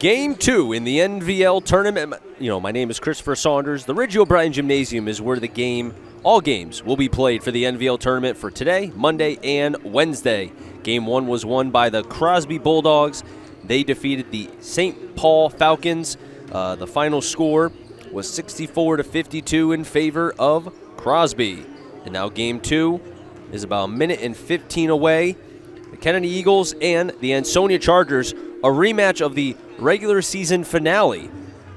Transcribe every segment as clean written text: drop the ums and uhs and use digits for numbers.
Game 2 in the NVL tournament. My name is Christopher Saunders. The Ridge O'Brien Gymnasium is where all games will be played for the NVL tournament for today, Monday, and Wednesday. Game 1 was won by the Crosby Bulldogs. They defeated the St. Paul Falcons. The final score was 64-52 in favor of Crosby. And now Game 2 is about a minute and 15 away. The Kennedy Eagles and the Ansonia Chargers, a rematch of the regular season finale,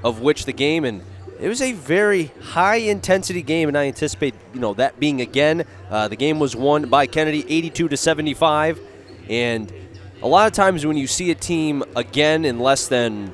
of which the game, and it was a very high-intensity game, and I anticipate that being again. The game was won by Kennedy 82-75, and a lot of times when you see a team again in less than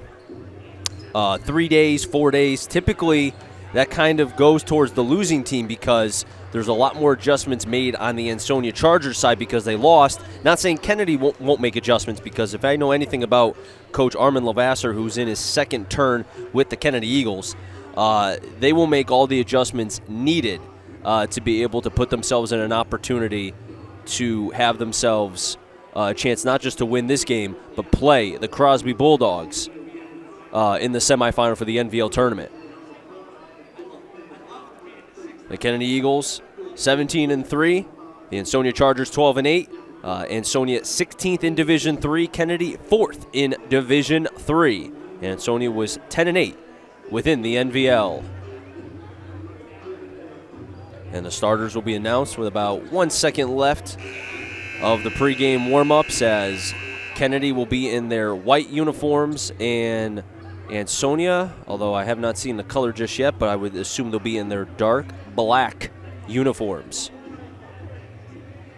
3 days, 4 days, typically that kind of goes towards the losing team because there's a lot more adjustments made on the Ansonia Chargers side because they lost. Not saying Kennedy won't make adjustments, because if I know anything about Coach Armin Lavasser, who's in his second turn with the Kennedy Eagles, they will make all the adjustments needed to be able to put themselves in an opportunity to have themselves a chance not just to win this game, but play the Crosby Bulldogs in the semifinal for the NVL tournament. The Kennedy Eagles 17-3, the Ansonia Chargers 12-8. Ansonia 16th in Division III, Kennedy 4th in Division III. Ansonia was 10-8 within the NVL. And the starters will be announced with about 1 second left of the pregame warm-ups, as Kennedy will be in their white uniforms and Ansonia, although I have not seen the color just yet, but I would assume they'll be in their dark black uniforms.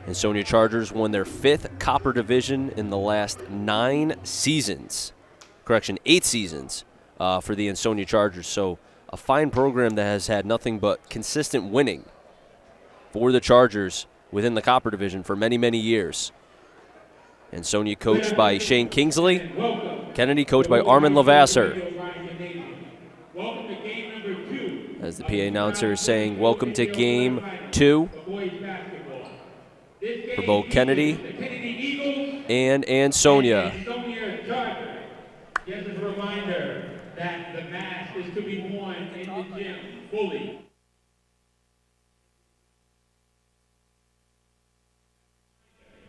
Ansonia Chargers won their 5th Copper Division in the last 8 seasons for the Ansonia Chargers. So a fine program that has had nothing but consistent winning for the Chargers within the Copper Division for many, many years. Ansonia coached by Shane Kingsley. Kennedy coached by Armin Lavasser. As the PA announcer is saying, welcome to Game 2 for both Kennedy and Ansonia. Just as a reminder that the mask is to be worn in the gym fully.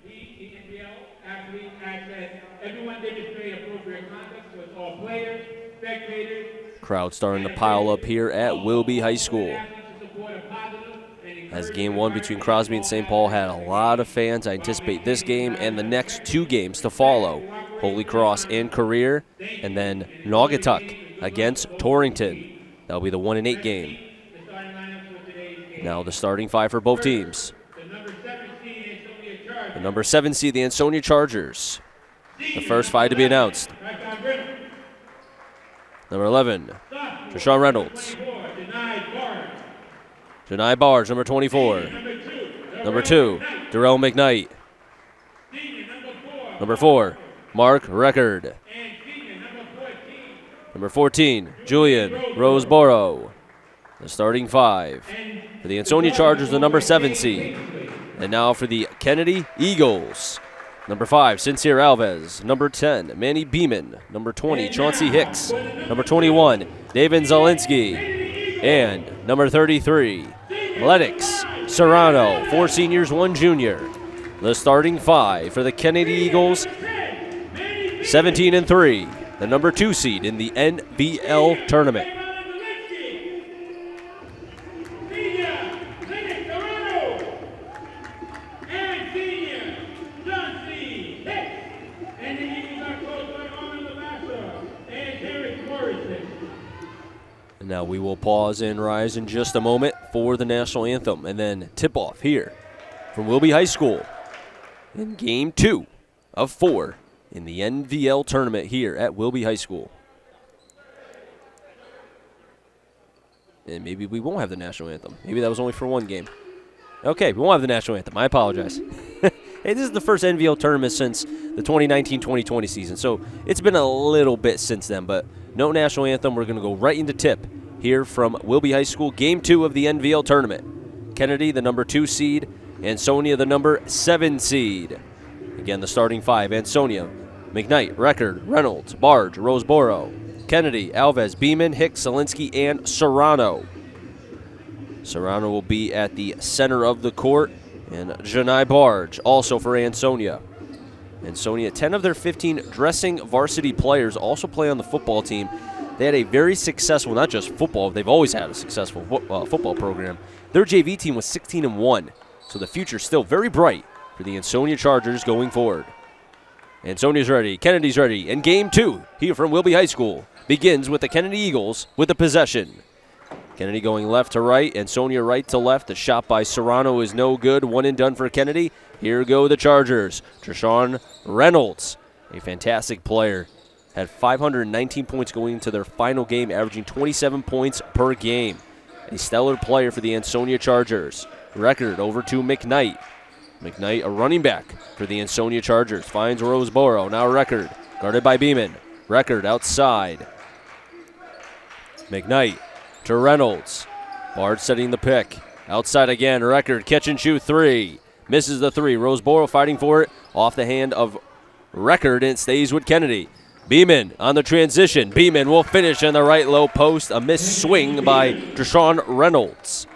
The NVL athlete asks that everyone demonstrate appropriate conduct, so it's all players, spectators. Crowd starting to pile up here at Wilby High School. As Game 1 between Crosby and St. Paul had a lot of fans, I anticipate this game and the next 2 games to follow. Holy Cross and Career, and then Naugatuck against Torrington. That'll be the 1-8 game. Now the starting 5 for both teams. The number 7 seed, the Ansonia Chargers. The first 5 to be announced. Number 11, Deshaun Reynolds. Janai Barge, number 24. Number 2, Darrell McKnight. Number 4, Mark Record. Number 14, Julian Roseboro. The starting 5 for the Ansonia Chargers, the number 7 seed. And now for the Kennedy Eagles. Number 5, Sincere Alves. Number 10, Manny Beeman. Number 20, Chauncey Hicks. Number 21, David Zielinski. And number 33, Lennox Serrano. 4 seniors, 1 junior. The starting 5 for the Kennedy Eagles, 17-3, the number 2 seed in the NVL tournament. And now we will pause and rise in just a moment for the national anthem and then tip-off here from Wilby High School in Game 2 of 4 in the NVL tournament here at Wilby High School. And maybe we won't have the national anthem. Maybe that was only for 1 game. Okay, we won't have the national anthem. I apologize. Hey, this is the first NVL tournament since the 2019-2020 season, so it's been a little bit since then, but no national anthem. We're going to go right into tip here from Wilby High School, Game 2 of the NVL tournament. Kennedy, the number 2 seed. Ansonia, the number 7 seed. Again, the starting 5. Ansonia, McKnight, Record, Reynolds, Barge, Roseboro, Kennedy, Alves, Beeman, Hicks, Zielinski, and Serrano. Serrano will be at the center of the court, and Janai Barge also for Ansonia. Ansonia, 10 of their 15 dressing varsity players also play on the football team. They had a very successful, not just football, they've always had a successful football program. Their JV team was 16-1, so the future's still very bright for the Ansonia Chargers going forward. Ansonia's ready, Kennedy's ready, and game 2 here from Wilby High School begins with the Kennedy Eagles with the possession. Kennedy going left to right, Ansonia right to left. The shot by Serrano is no good. One and done for Kennedy. Here go the Chargers. Treshawn Reynolds, a fantastic player, had 519 points going into their final game, averaging 27 points per game. A stellar player for the Ansonia Chargers. Record over to McKnight. McKnight, a running back for the Ansonia Chargers, finds Roseboro. Now Record, guarded by Beeman. Record outside. McKnight to Reynolds. Bard setting the pick. Outside again. Record, catch and shoot 3. Misses the 3. Roseboro fighting for it. Off the hand of Record, and it stays with Kennedy. Beeman on the transition. Beeman will finish in the right low post. A missed swing by Treshawn Reynolds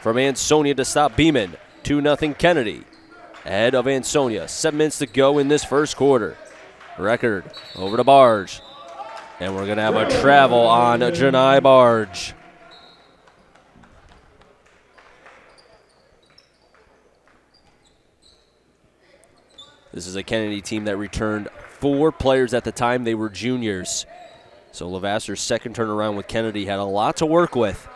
from Ansonia to stop Beeman. 2-0 Kennedy. Ahead of Ansonia. 7 minutes to go in this first quarter. Record over to Barge. And we're going to have a travel on Janai Barge. This is a Kennedy team that returned 4 players at the time they were juniors. So Levasseur second turnaround with Kennedy had a lot to work with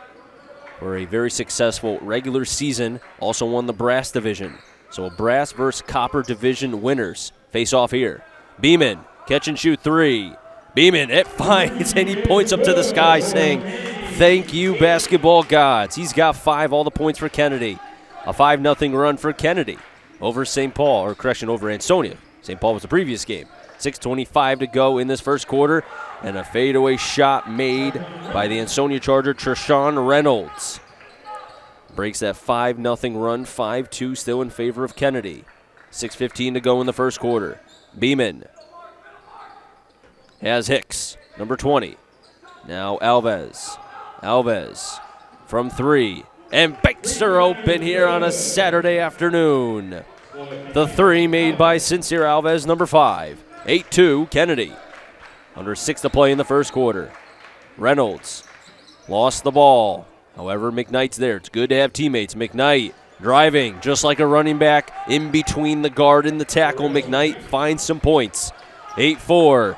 for a very successful regular season. Also won the brass division. So a brass versus copper division winners face off here. Beeman, catch and shoot 3. Beeman, it finds, and he points up to the sky saying, thank you, basketball gods. He's got 5, all the points for Kennedy. A 5-0 run for Kennedy over St. Paul, or correction, over Ansonia. St. Paul was the previous game. 6:25 to go in this first quarter, and a fadeaway shot made by the Ansonia Charger, Treshawn Reynolds. Breaks that 5-0 run, 5-2 still in favor of Kennedy. 6:15 to go in the first quarter. Beeman has Hicks, number 20. Now Alves. Alves from 3. And banks are open here on a Saturday afternoon. The 3 made by Sincere Alves, number 5. 8-2 Kennedy. Under 6 to play in the first quarter. Reynolds lost the ball. However, McKnight's there. It's good to have teammates. McKnight driving just like a running back in between the guard and the tackle. McKnight finds some points. 8-4.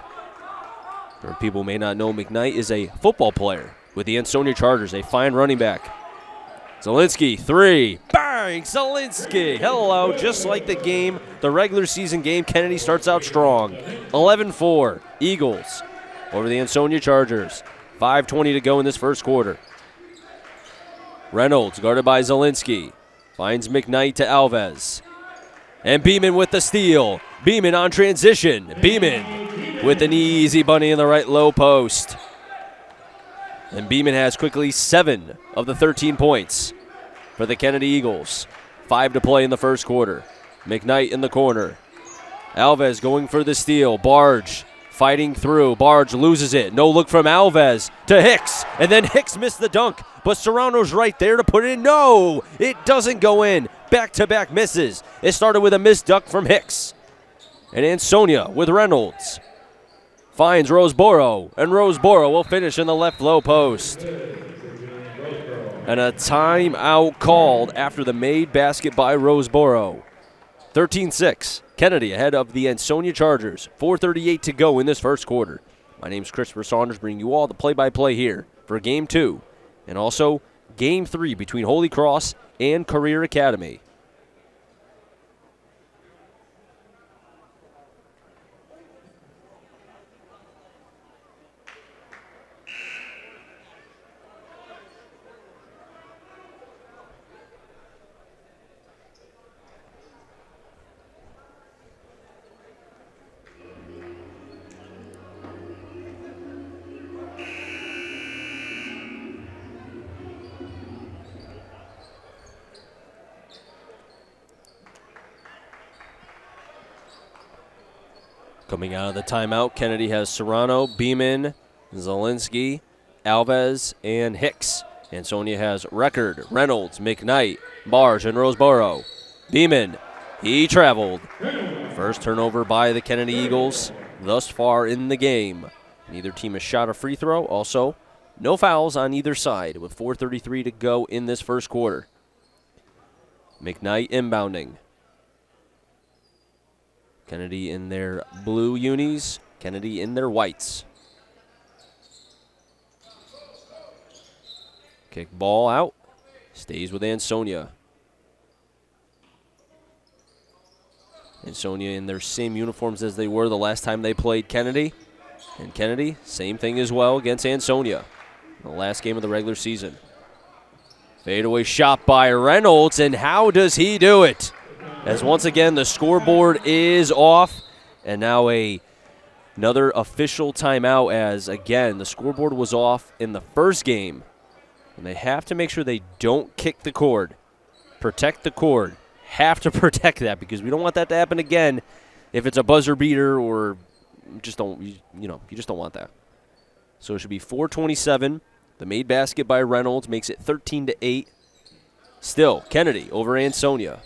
Or people may not know, McKnight is a football player with the Ansonia Chargers, a fine running back. Zielinski, 3. Bang! Zielinski. Hello. Just like the game, the regular season game, Kennedy starts out strong. 11-4. Eagles over the Ansonia Chargers. 5:20 to go in this first quarter. Reynolds, guarded by Zielinski, finds McKnight to Alves. And Beeman with the steal. Beeman on transition. Beeman with an easy bunny in the right low post. And Beeman has quickly 7 of the 13 points for the Kennedy Eagles. 5 to play in the first quarter. McKnight in the corner. Alves going for the steal. Barge fighting through. Barge loses it. No look from Alves to Hicks. And then Hicks missed the dunk. But Serrano's right there to put it in. No, it doesn't go in. Back-to-back misses. It started with a missed dunk from Hicks. And Ansonia with Reynolds. Finds Roseboro, and Roseboro will finish in the left low post. And a timeout called after the made basket by Roseboro. 13-6. Kennedy ahead of the Ansonia Chargers. 4:38 to go in this first quarter. My name's Christopher Saunders, bringing you all the play-by-play here for Game 2. And also Game 3 between Holy Cross and Career Academy. Coming out of the timeout, Kennedy has Serrano, Beeman, Zielinski, Alves, and Hicks. Ansonia has Record, Reynolds, McKnight, Barge, and Roseboro. Beeman, he traveled. First turnover by the Kennedy Eagles thus far in the game. Neither team has shot a free throw. Also, no fouls on either side with 4:33 to go in this first quarter. McKnight inbounding. Kennedy in their blue unis, Kennedy in their whites. Kick ball out, stays with Ansonia. Ansonia in their same uniforms as they were the last time they played Kennedy. And Kennedy, same thing as well against Ansonia. The last game of the regular season. Fadeaway shot by Reynolds, and how does he do it? As once again the scoreboard is off, and now another official timeout as, again, the scoreboard was off in the first game. And they have to make sure they don't kick the cord. Protect the cord. Have to protect that because we don't want that to happen again if it's a buzzer beater or just don't, you just don't want that. So it should be 4:27. The made basket by Reynolds makes it 13-8. Still, Kennedy over Ansonia.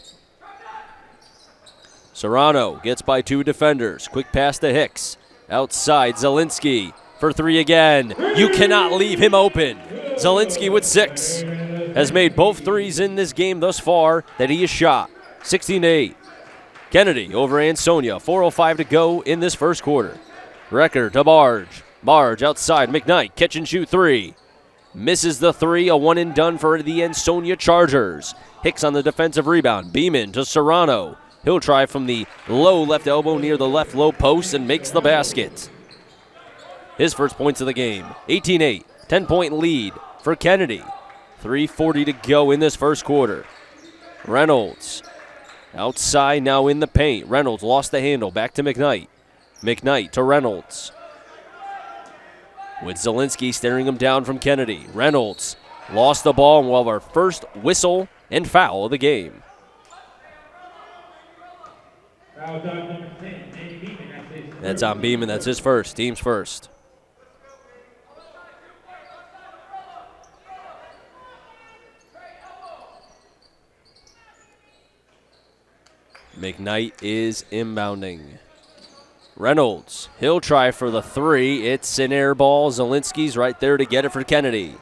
Serrano gets by two defenders. Quick pass to Hicks. Outside, Zielinski for three again. You cannot leave him open. Zielinski with 6. Has made both threes in this game thus far that he has shot. 16-8. Kennedy over Ansonia. 4:05 to go in this first quarter. Record to Barge. Barge outside. McKnight catch and shoot 3. Misses the 3. A one and done for the Ansonia Chargers. Hicks on the defensive rebound. Beeman to Serrano. He'll try from the low left elbow near the left low post and makes the basket. His first points of the game. 18-8. 10-point lead for Kennedy. 3:40 to go in this first quarter. Reynolds outside now in the paint. Reynolds lost the handle. Back to McKnight. McKnight to Reynolds. With Zielinski staring him down from Kennedy. Reynolds lost the ball and we'll have our first whistle and foul of the game. That's on Beeman. That's his first. Team's first. McKnight is inbounding. Reynolds, he'll try for the 3. It's an air ball. Zielinski's right there to get it for Kennedy.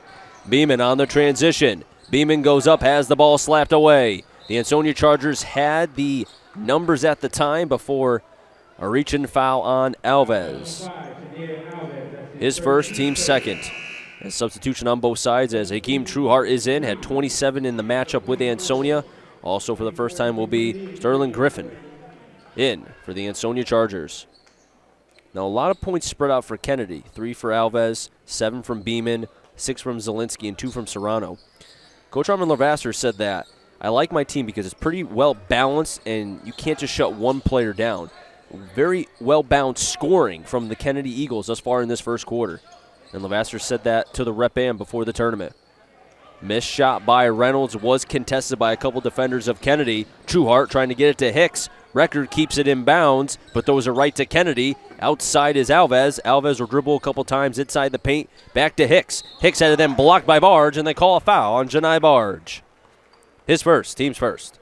Beeman on the transition. Beeman goes up, has the ball slapped away. The Ansonia Chargers had the numbers at the time before a reach-in foul on Alves. His first, team second. A substitution on both sides as Hakeem Trueheart is in, had 27 in the matchup with Ansonia. Also for the first time will be Sterling Griffin in for the Ansonia Chargers. Now a lot of points spread out for Kennedy. 3 for Alves, 7 from Beeman, 6 from Zielinski, and 2 from Serrano. Coach Armin Lavasser said that, I like my team because it's pretty well balanced and you can't just shut one player down. Very well balanced scoring from the Kennedy Eagles thus far in this first quarter. And Lavasser said that to the rep band before the tournament. Missed shot by Reynolds was contested by a couple defenders of Kennedy. Trueheart trying to get it to Hicks. Record keeps it in bounds, but throws it right to Kennedy. Outside is Alves. Alves will dribble a couple times inside the paint. Back to Hicks. Hicks had it then blocked by Barge, and they call a foul on Janai Barge. His first, team's first.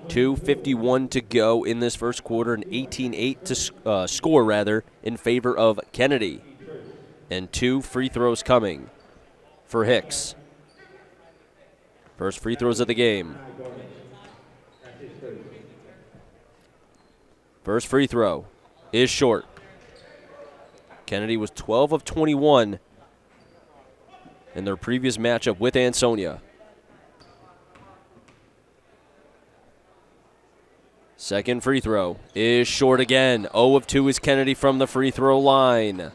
.251 to go in this first quarter, and 18-8 to score in favor of Kennedy. And 2 free throws coming for Hicks. First free throws of the game. First free throw is short. Kennedy was 12 of 21 in their previous matchup with Ansonia. Second free throw is short again. 0 of 2 is Kennedy from the free throw line.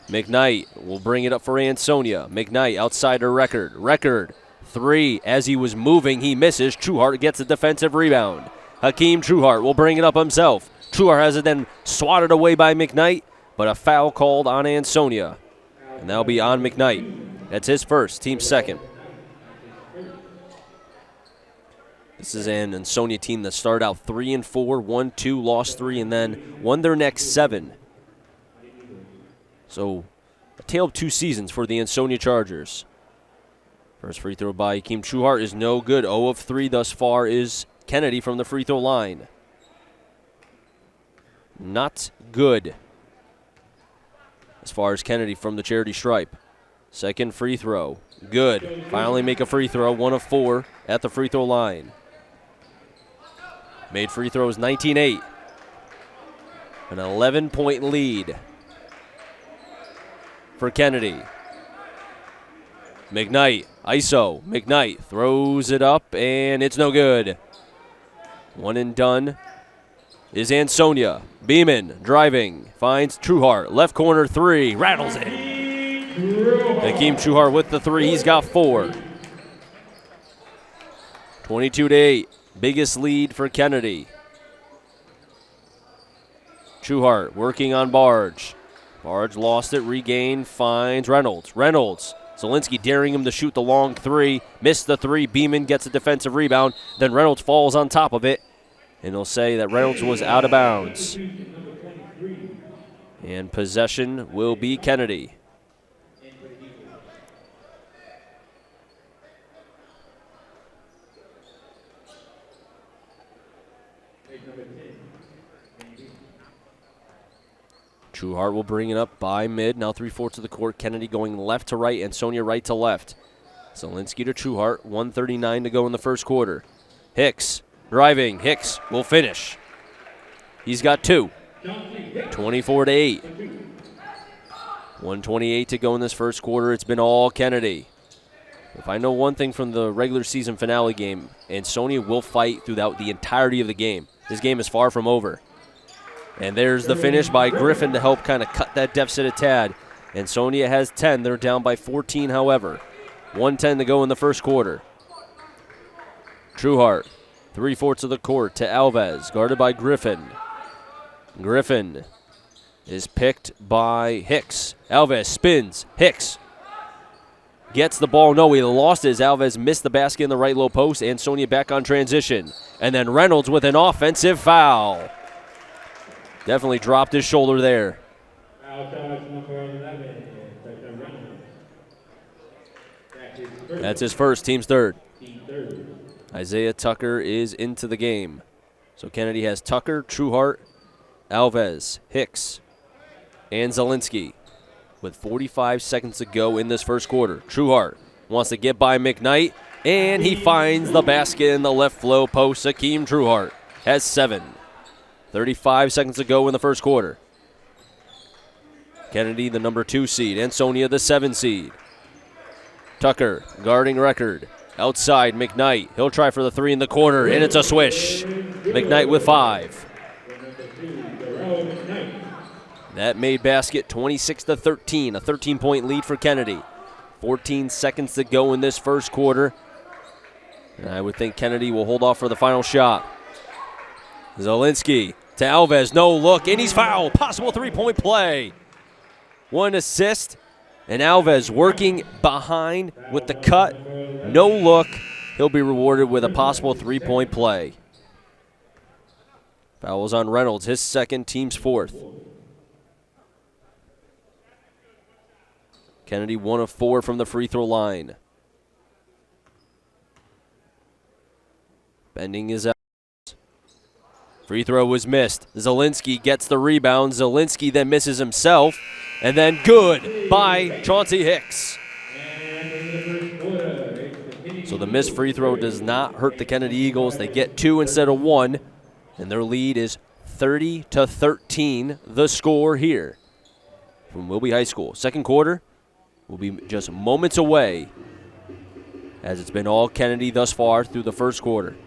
McKnight will bring it up for Ansonia. McKnight outside to Record. Record, 3. As he was moving, he misses. Trueheart gets a defensive rebound. Hakeem Trueheart will bring it up himself. Trueheart has it then swatted away by McKnight, but a foul called on Ansonia. And that'll be on McKnight. That's his first, team second. This is an Ansonia team that started out 3-4, won 2, lost 3, and then won their next 7. So a tale of 2 seasons for the Ansonia Chargers. First free throw by Akeem Trueheart is no good. 0 of 3 thus far is Kennedy from the free throw line. Not good as far as Kennedy from the charity stripe. Second free throw, good. Finally make a free throw, 1 of 4 at the free throw line. Made free throws 19-8. An 11-point lead for Kennedy. McKnight, ISO. McKnight throws it up, and it's no good. One and done is Ansonia. Beeman driving, finds Trueheart. Left corner 3, rattles it. Akeem Trueheart with the 3, he's got 4. 22-8. Biggest lead for Kennedy. Trueheart working on Barge. Barge lost it, regained, finds Reynolds. Zielinski daring him to shoot the long 3. Missed the 3. Beeman gets a defensive rebound. Then Reynolds falls on top of it. And they'll say that Reynolds was out of bounds. And possession will be Kennedy. Trueheart will bring it up by mid. Now 3/4 of the court. Kennedy going left to right. Ansonia right to left. Zielinski to Trueheart. 1:39 to go in the first quarter. Hicks driving. Hicks will finish. He's got 2. 24-8. 1:28 to go in this first quarter. It's been all Kennedy. If I know one thing from the regular season finale game, Ansonia will fight throughout the entirety of the game. This game is far from over. And there's the finish by Griffin to help kind of cut that deficit a tad. Ansonia has 10. They're down by 14, however. 1:10 to go in the first quarter. Trueheart, 3/4 of the court to Alves, guarded by Griffin. Griffin is picked by Hicks. Alves spins. Hicks gets the ball. No, he lost it as Alves missed the basket in the right low post. Ansonia back on transition. And then Reynolds with an offensive foul. Definitely dropped his shoulder there. That's his first, team's third. Isaiah Tucker is into the game. So Kennedy has Tucker, Trueheart, Alves, Hicks, and Zielinski with 45 seconds to go in this first quarter. Trueheart wants to get by McKnight, and he finds the basket in the left low post. Akeem Trueheart has 7. 35 seconds to go in the first quarter. Kennedy, the number 2 seed. Ansonia, the 7 seed. Tucker, guarding record. Outside, McKnight. He'll try for the 3 in the corner, and it's a swish. McKnight with 5. That made basket 26-13, a 13-point lead for Kennedy. 14 seconds to go in this first quarter. And I would think Kennedy will hold off for the final shot. Zielinski to Alves, no look, and he's fouled. Possible 3-point play. 1 assist, and Alves working behind with the cut. No look. He'll be rewarded with a possible 3-point play. Fouls on Reynolds, his second, team's 4th. Kennedy 1 of 4 from the free throw line. Bending his out. Free throw was missed. Zielinski gets the rebound. Zielinski then misses himself. And then good by Chauncey Hicks. So the missed free throw does not hurt the Kennedy Eagles. They get 2 instead of 1. And their lead is 30-13, the score here from Wilby High School. Second quarter will be just moments away, as it's been all Kennedy thus far through the first quarter.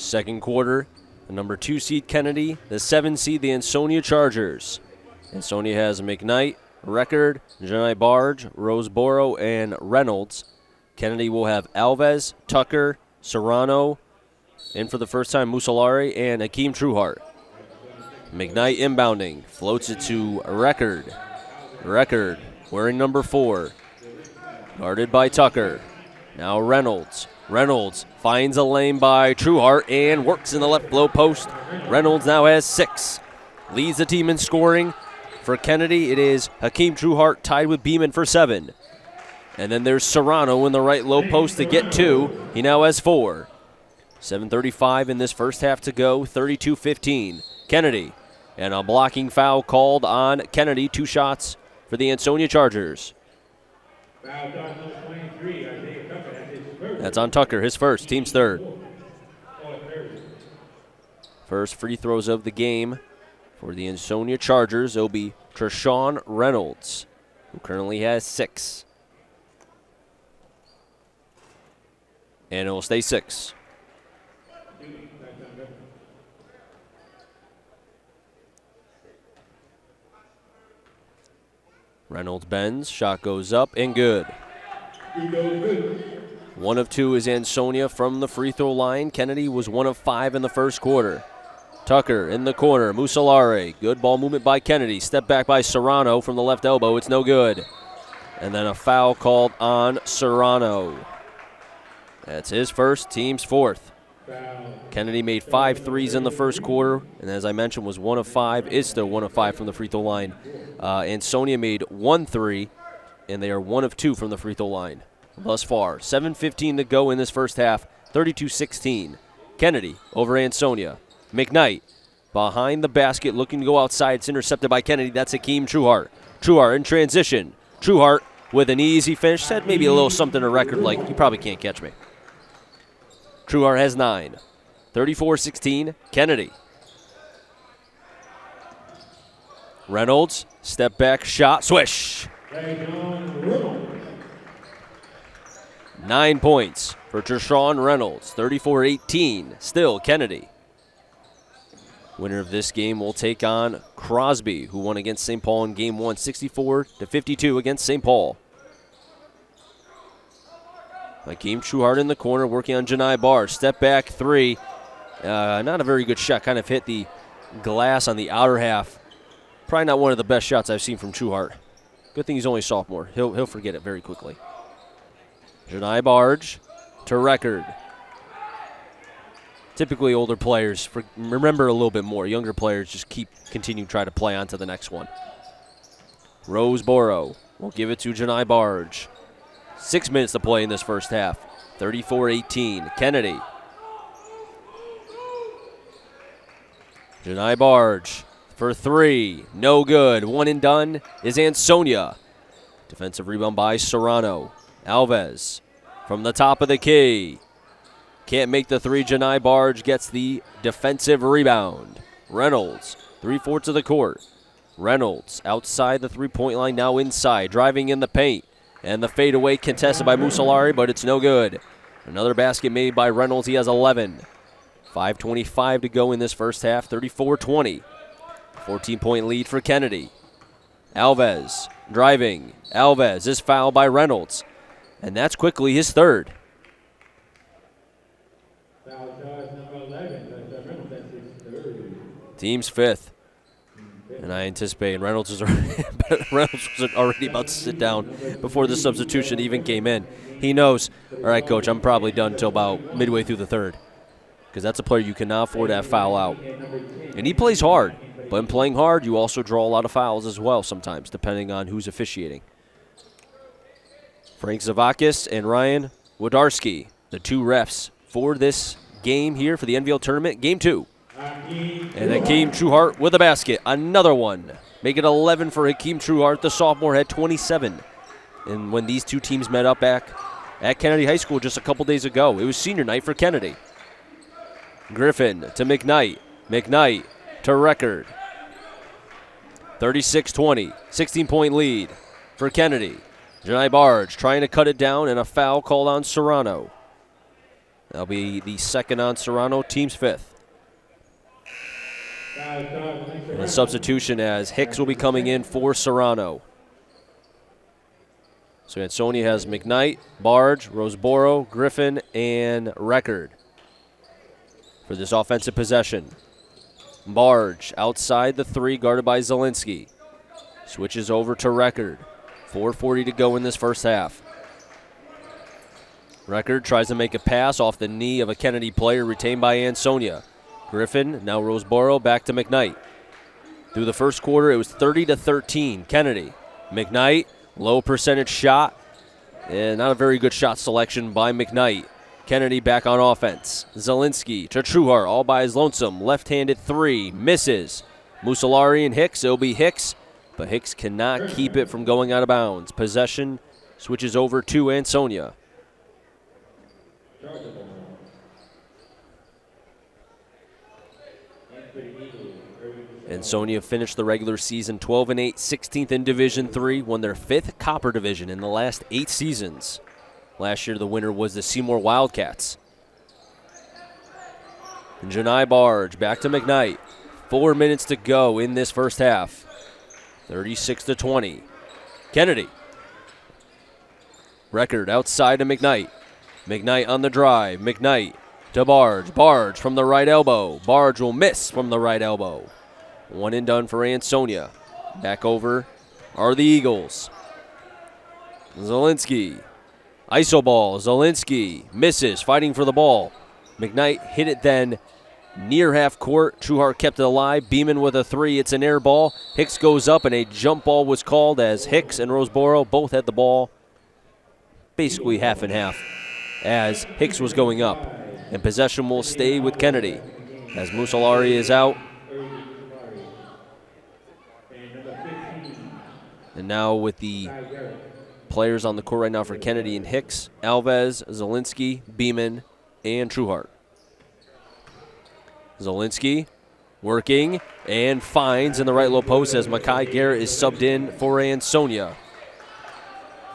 Second quarter, the number 2 seed Kennedy, the 7 seed the Ansonia Chargers. Ansonia has McKnight, Record, Janai Barge, Roseboro, and Reynolds. Kennedy will have Alves, Tucker, Serrano, and for the first time Musolari and Hakeem Trueheart. McKnight inbounding, floats it to Record. Record wearing number 4, guarded by Tucker. Now Reynolds. Reynolds finds a lane by Trueheart and works in the left low post. Reynolds now has 6. Leads the team in scoring. For Kennedy, it is Hakeem Trueheart tied with Beeman for 7. And then there's Serrano in the right low post to get 2. He now has 4. 7:35 in this first half to go, 32-15. Kennedy, and a blocking foul called on Kennedy. 2 shots for the Ansonia Chargers. Foul shot number 23, Isaiah Tucker. That's his first. That's on Tucker, his first, team's third. First free throws of the game for the Ansonia Chargers. It'll be Treshawn Reynolds, who currently has 6. And it will stay 6. Reynolds bends, shot goes up and good. 1 of 2 is Ansonia from the free throw line. Kennedy was 1 of 5 in the first quarter. Tucker in the corner, Musolari. Good ball movement by Kennedy. Step back by Serrano from the left elbow. It's no good. And then a foul called on Serrano. That's his first, team's 4th. Kennedy made 5 threes in the first quarter, and as I mentioned, was 1 of 5, is still 1 of 5 from the free throw line. Ansonia made 1 3, and they are 1 of 2 from the free throw line thus far. 7:15 to go in this first half, 32-16. Kennedy over Ansonia. McKnight behind the basket, looking to go outside. It's intercepted by Kennedy. That's Hakeem Trueheart. Trueheart in transition. Trueheart with an easy finish. Said maybe a little something to Record like, you probably can't catch me. Trueheart has 9. 34-16, Kennedy. Reynolds, step back shot, swish. 9 points for Treshawn Reynolds, 34-18. Still Kennedy. Winner of this game will take on Crosby, who won against St. Paul in Game 1, 64-52 against St. Paul. Hakeem Trueheart in the corner, working on Janai Barr. Step back 3. Not a very good shot. Kind of hit the glass on the outer half. Probably not one of the best shots I've seen from Trueheart. Good thing he's only a sophomore. He'll forget it very quickly. Janai Barge to Record. Typically older players remember a little bit more. Younger players just continue to try to play on to the next one. Roseboro will give it to Janai Barge. 6 minutes to play in this first half. 34-18. Kennedy. Janai Barge for 3. No good. 1 and done is Ansonia. Defensive rebound by Serrano. Alves from the top of the key. Can't make the 3. Janai Barge gets the defensive rebound. Reynolds, 3/4 of the court. Reynolds outside the three-point line, now inside, driving in the paint. And the fadeaway contested by Musolari, but it's no good. Another basket made by Reynolds. He has 11. 5:25 to go in this first half, 34-20. 14-point lead for Kennedy. Alves driving. Alves is fouled by Reynolds. And that's quickly his 3rd. Foul charge number 11. That's Reynolds. That's his 3rd. Team's 5th. And I anticipate Reynolds was already about to sit down before the substitution even came in. He knows, all right, Coach, I'm probably done until about midway through the 3rd. Because that's a player you cannot afford to have foul out. And he plays hard. But in playing hard, you also draw a lot of fouls as well sometimes, depending on who's officiating. Frank Zavakis and Ryan Wodarski, the 2 refs for this game here for the NVL tournament, Game 2. And Hakeem Trueheart with a basket. Another one. Make it 11 for Hakeem Trueheart. The sophomore had 27. And when these 2 teams met up back at Kennedy High School just a couple days ago, it was senior night for Kennedy. Griffin to McKnight. McKnight to Record. 36-20. 16-point lead for Kennedy. Janai Barge trying to cut it down, and a foul called on Serrano. That'll be the second on Serrano, team's fifth. And a substitution as Hicks will be coming in for Serrano. So Ansonia has McKnight, Barge, Roseboro, Griffin, and Record for this offensive possession. Barge outside the 3, guarded by Zielinski. Switches over to Record. 4:40 to go in this first half. Record tries to make a pass off the knee of a Kennedy player, retained by Ansonia. Griffin, now Roseboro, back to McKnight. Through the first quarter, it was 30-13, Kennedy. McKnight, low percentage shot, and not a very good shot selection by McKnight. Kennedy back on offense. Zielinski to Trueheart, all by his lonesome. Left-handed 3, misses. Mussolari and Hicks, it'll be Hicks, but Hicks cannot keep it from going out of bounds. Possession switches over to Ansonia. Ansonia finished the regular season 12-8, 16th in Division III, won their 5th Copper Division in the last 8 seasons. Last year, the winner was the Seymour Wildcats. And Janai Barge back to McKnight. 4 minutes to go in this first half. 36-20. Kennedy. Record outside to McKnight. McKnight on the drive. McKnight to Barge. Barge from the right elbow. Barge will miss from the right elbow. One and done for Ansonia. Back over are the Eagles. Zielinski. Iso ball. Zielinski misses, fighting for the ball. McKnight hit it then near half court. Trueheart kept it alive. Beeman with a 3. It's an air ball. Hicks goes up, and a jump ball was called as Hicks and Roseboro both had the ball basically half and half as Hicks was going up. And possession will stay with Kennedy as Mussolari is out. And now with the players on the court right now for Kennedy and Hicks, Alves, Zielinski, Beeman, and Trueheart. Zielinski working and finds in the right low post as Makai Garrett is subbed in for Ansonia.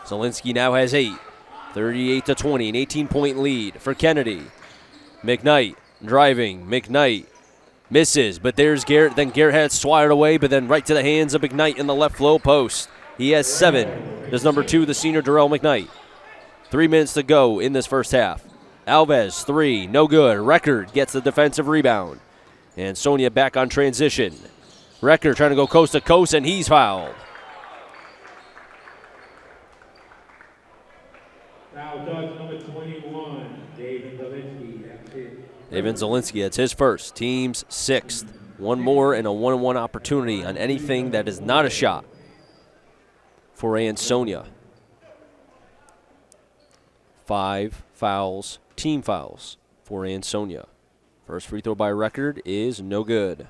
Zielinski now has 8, 38-20, an 18-point lead for Kennedy. McKnight driving, McKnight misses, but there's Garrett. Then Garrett had it swatted away, but then right to the hands of McKnight in the left low post. He has 7. There's number 2, the senior Darrell McKnight. 3 minutes to go in this first half. Alves, 3, no good. Record gets the defensive rebound. And Sonia back on transition. Record trying to go coast to coast, and he's fouled. Foul does number 21, David Zielinski. That's it. David Zielinski, that's his first. Team's 6th. One more and a 1-on-1 opportunity on anything that is not a shot for Ansonia. 5 fouls, team fouls for Ansonia. First free throw by Record is no good.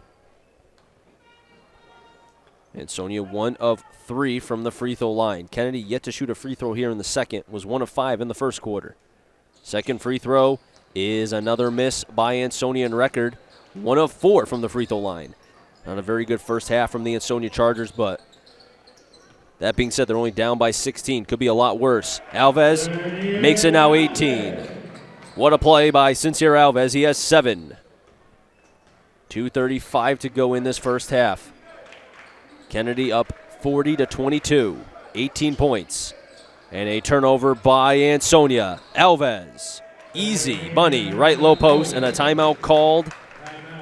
Ansonia 1 of 3 from the free throw line. Kennedy yet to shoot a free throw here in the second, was 1 of 5 in the first quarter. Second free throw is another miss by Ansonia and Record. 1 of 4 from the free throw line. Not a very good first half from the Ansonia Chargers, but that being said, they're only down by 16. Could be a lot worse. Alves makes it now 18. What a play by Sincere Alves. He has 7. 2:35 to go in this first half. Kennedy up 40-22. 18 points. And a turnover by Ansonia. Alves. Easy money. Right low post. And a timeout called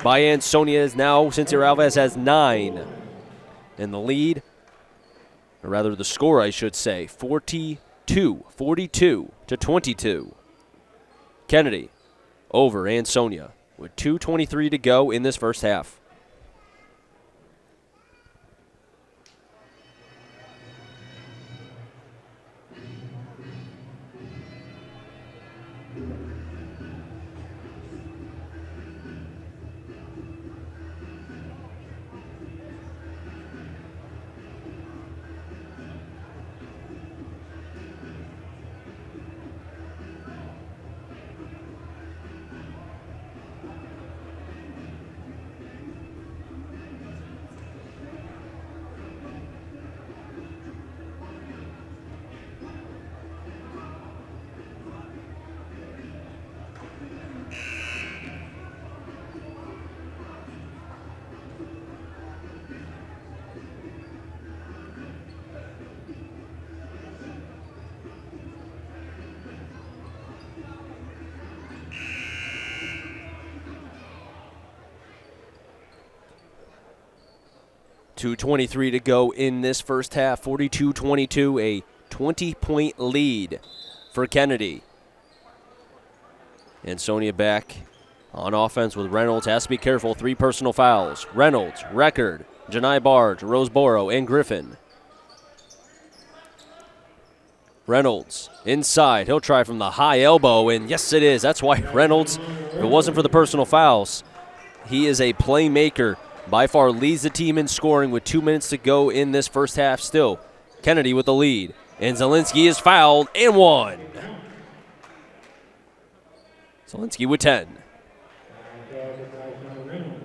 by Ansonia. Is now Sincere Alves has 9. And the lead, or rather the score, I should say, 42-22. Kennedy over Ansonia with 2:23 to go in this first half. 2:23 to go in this first half. 42-22, a 20-point lead for Kennedy. Ansonia back on offense with Reynolds. Has to be careful. 3 personal fouls. Reynolds, Record, Janai Barge, Roseboro, and Griffin. Reynolds inside. He'll try from the high elbow, and yes, it is. That's why Reynolds, if it wasn't for the personal fouls, he is a playmaker. By far leads the team in scoring with 2 minutes to go in this first half still. Kennedy with the lead. And Zielinski is fouled and 1. Zielinski with 10.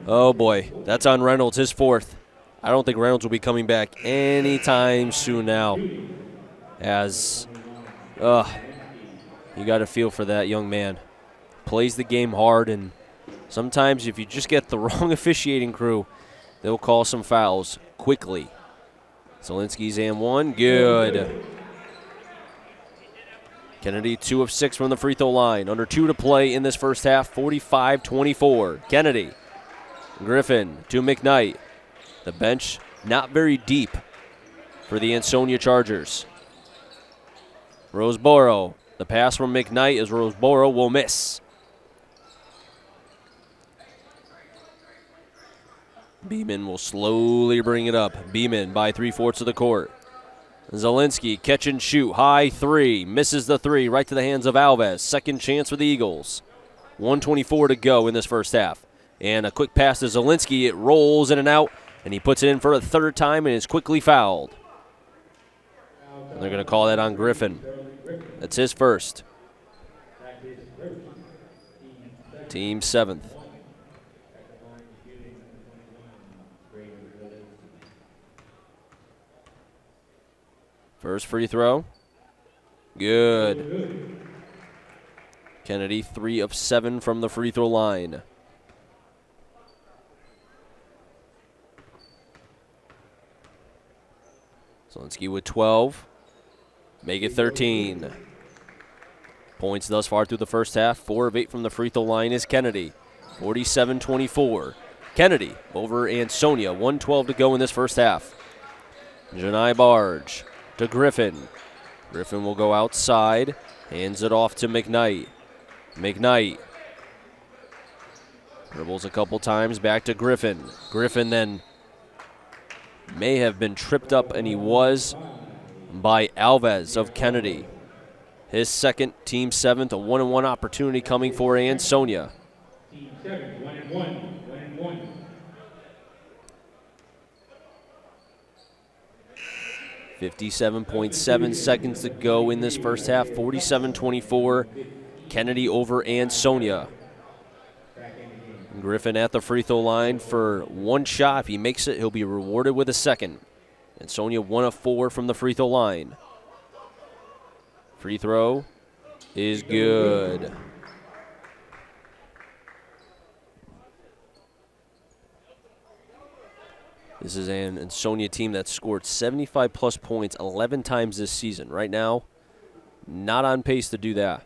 Oh boy, that's on Reynolds, his 4th. I don't think Reynolds will be coming back anytime soon now. As, you got to feel for that young man. Plays the game hard, and sometimes if you just get the wrong officiating crew, they'll call some fouls quickly. Zielinski's and 1, good. Kennedy 2 of 6 from the free throw line. Under 2 to play in this first half, 45-24. Kennedy, Griffin to McKnight. The bench not very deep for the Ansonia Chargers. Roseboro, the pass from McKnight as Roseboro will miss. Beeman will slowly bring it up. Beeman by 3/4 of the court. Zielinski, catch and shoot, high 3, misses the 3, right to the hands of Alves. Second chance for the Eagles. 1:24 to go in this first half. And a quick pass to Zielinski, it rolls in and out, and he puts it in for a 3rd time and is quickly fouled. And they're going to call that on Griffin. That's his 1st. Team 7th. First free throw. Good. Kennedy 3 of 7 from the free throw line. Zielinski with 12. Make it 13. Points thus far through the first half. 4 of 8 from the free throw line is Kennedy. 47-24. Kennedy over Ansonia. 1:12 to go in this first half. Janai Barge to Griffin. Griffin will go outside. Hands it off to McKnight. McKnight dribbles a couple times back to Griffin. Griffin then may have been tripped up, and he was, by Alves of Kennedy. His 2nd, team 7th, a 1-and-1 opportunity coming for Ansonia. Team 7, 1-and-1. 1-and-1. 57.7 seconds to go in this first half. 47-24. Kennedy over Ansonia. Griffin at the free throw line for 1 shot. If he makes it, he'll be rewarded with a 2nd. Ansonia 1 of 4 from the free throw line. Free throw is good. This is an Ansonia team that scored 75-plus points 11 times this season. Right now, not on pace to do that.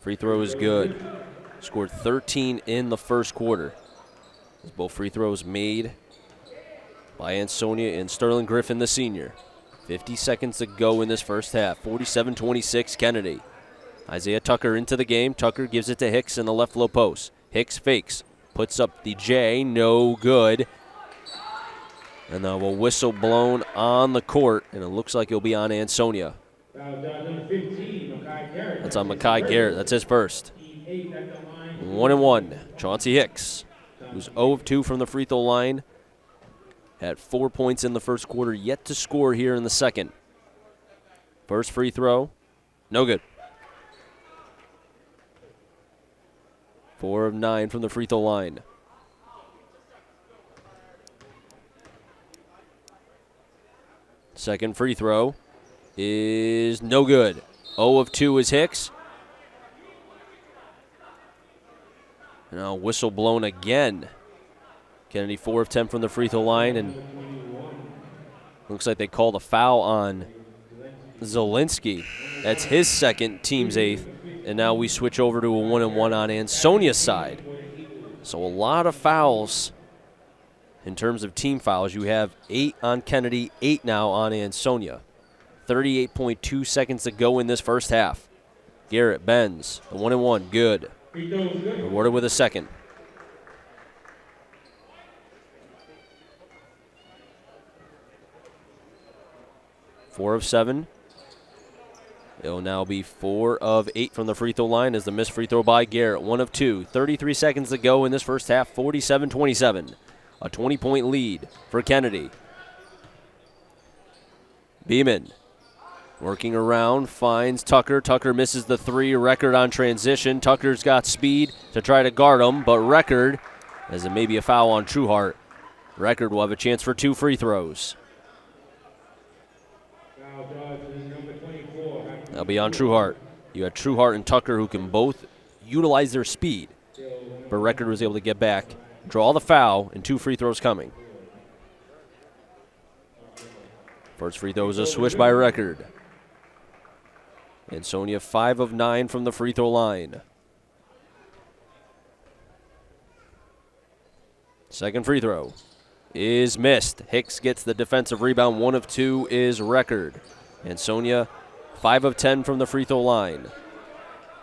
Free throw is good. Scored 13 in the first quarter. Both free throws made by Ansonia and Sterling Griffin, the senior. 50 seconds to go in this first half. 47-26 Kennedy. Isaiah Tucker into the game. Tucker gives it to Hicks in the left low post. Hicks fakes. Puts up the J. No good. And now a whistle blown on the court, and it looks like it'll be on Ansonia. That's on Makai Garrett. That's his 1st. 1-and-1. Chauncey Hicks, who's 0 of 2 from the free throw line, had 4 points in the first quarter, yet to score here in the 2nd. First free throw, no good. 4 of 9 from the free throw line. Second free throw is no good. 0 of 2 is Hicks. Now whistle blown again. Kennedy 4 of 10 from the free throw line, and looks like they called a foul on Zielinski. That's his 2nd, team's 8th, and now we switch over to a 1-and-1 on Ansonia's side. So a lot of fouls In terms of team fouls, you have 8 on Kennedy, 8 now on Ansonia. 38.2 seconds to go in this first half. Garrett bends. The 1-1, good. Rewarded with a second. Four of 7. It'll now be 4 of 8 from the free throw line as the missed free throw by Garrett. 1 of 2. 33 seconds to go in this first half. 47-27. A 20-point lead for Kennedy. Beeman working around, finds Tucker. Tucker misses the 3, Record on transition. Tucker's got speed to try to guard him, but Record, as it may be a foul on Trueheart, Record will have a chance for 2 free throws. That'll be on Trueheart. You had Trueheart and Tucker who can both utilize their speed, but Record was able to get back, draw the foul, and 2 free throws coming. First free throw is a switch by Record. Ansonia 5 of 9 from the free throw line. Second free throw is missed. Hicks gets the defensive rebound. 1 of 2 is Record. Ansonia 5 of 10 from the free throw line.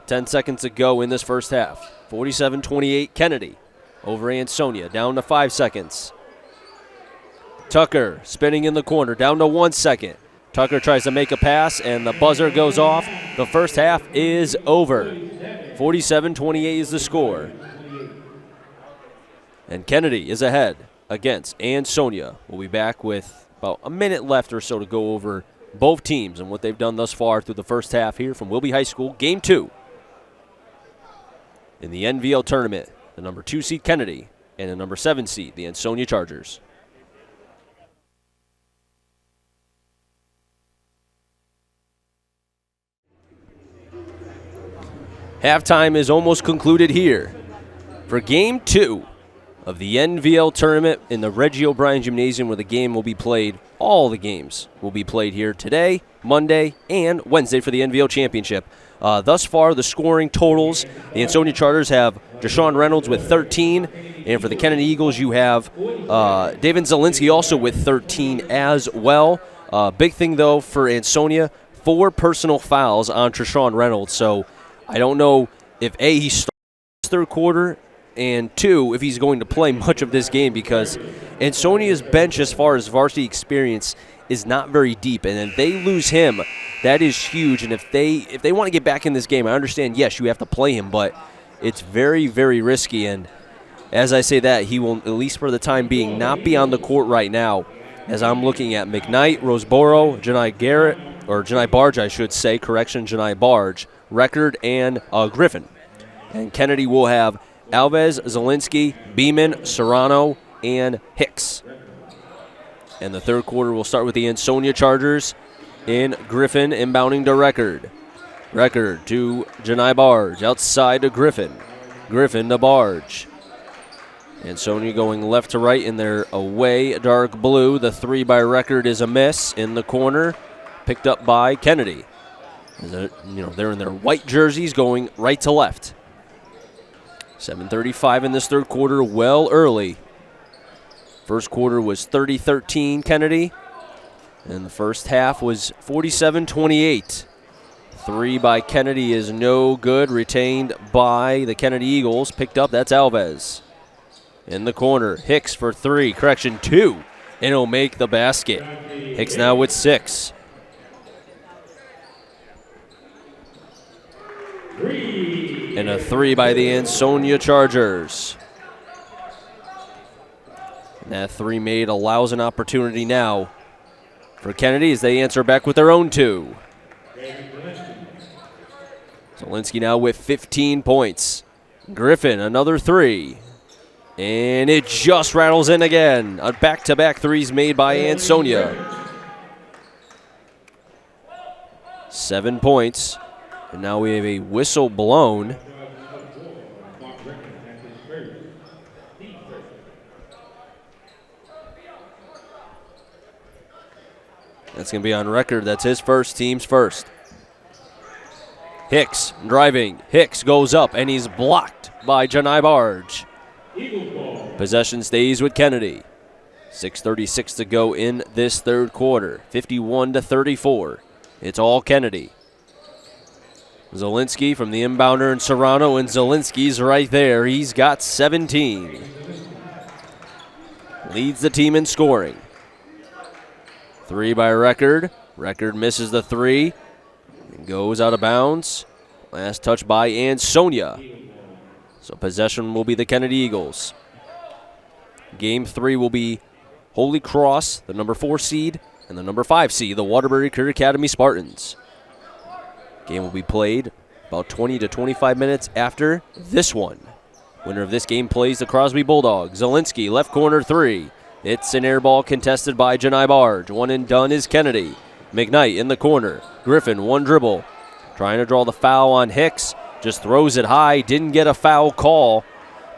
10 seconds to go in this first half. 47-28 Kennedy over Ansonia. Down to 5 seconds. Tucker spinning in the corner. Down to 1 second. Tucker tries to make a pass, and the buzzer goes off. The first half is over. 47-28 is the score. And Kennedy is ahead against Ansonia. We'll be back with about a minute left or so to go over both teams and what they've done thus far through the first half here from Wilby High School. Game 2 in the NVL tournament. The number 2 seed Kennedy and the number 7 seed, the Ansonia Chargers. Halftime is almost concluded here for Game 2 of the NVL tournament in the Reggie O'Brien Gymnasium, where the game will be played. All the games will be played here today, Monday, and Wednesday for the NVL championship. Thus far, the scoring totals, the Ansonia Chargers have Deshaun Reynolds with 13, and for the Kennedy Eagles, you have David Zielinski also with 13 as well. Big thing, though, for Ansonia, 4 personal fouls on Deshaun Reynolds, so I don't know if, A, he starts third quarter, and 2, if he's going to play much of this game, because Ansonia's bench, as far as varsity experience, is not very deep. And if they lose him, that is huge. And if they want to get back in this game, I understand, yes, you have to play him, but it's very, very risky. And as I say that, he will, at least for the time being, not be on the court right now, as I'm looking at McKnight, Roseboro, Janai Barge, I should say, Janai Barge, Record, and Griffin. And Kennedy will have Alves, Zielinski, Beeman, Serrano, and Hicks. And the third quarter will start with the Ansonia Chargers in Griffin inbounding to Record. Record to Janai Barge, outside to Griffin. Griffin to Barge. Ansonia going left to right in their away dark blue. The 3 by Record is a miss in the corner, picked up by Kennedy. They're in their white jerseys going right to left. 7:35 in this third quarter, well early. First quarter was 30-13 Kennedy, and the first half was 47-28. 3 by Kennedy is no good, retained by the Kennedy Eagles. Picked up, that's Alves. In the corner, Hicks for 3, 2, and he'll make the basket. Hicks now with 6. And a 3 by the Ansonia Chargers. And that 3 made allows an opportunity now for Kennedy as they answer back with their own 2. Zielinski now with 15 points. Griffin, another 3. And it just rattles in again. A back-to-back 3s made by Ansonia. 7 points. And now we have a whistle blown. That's going to be on Record. That's his first, team's first. Hicks driving. Hicks goes up, and he's blocked by Janai Barge. Possession stays with Kennedy. 6:36 to go in this third quarter. 51-34. It's all Kennedy. Zielinski from the inbounder and Serrano, and Zielinski's right there. He's got 17. Leads the team in scoring. 3 by Record. Record misses the 3 and goes out of bounds. Last touch by Ansonia. So possession will be the Kennedy Eagles. Game 3 will be Holy Cross, the number 4 seed, and the number 5 seed, the Waterbury Career Academy Spartans. Game will be played about 20 to 25 minutes after this one. Winner of this game plays the Crosby Bulldogs. Zielinski, left corner 3. It's an air ball contested by Janai Barge. One and done is Kennedy. McKnight in the corner. Griffin, one dribble. Trying to draw the foul on Hicks. Just throws it high. Didn't get a foul call.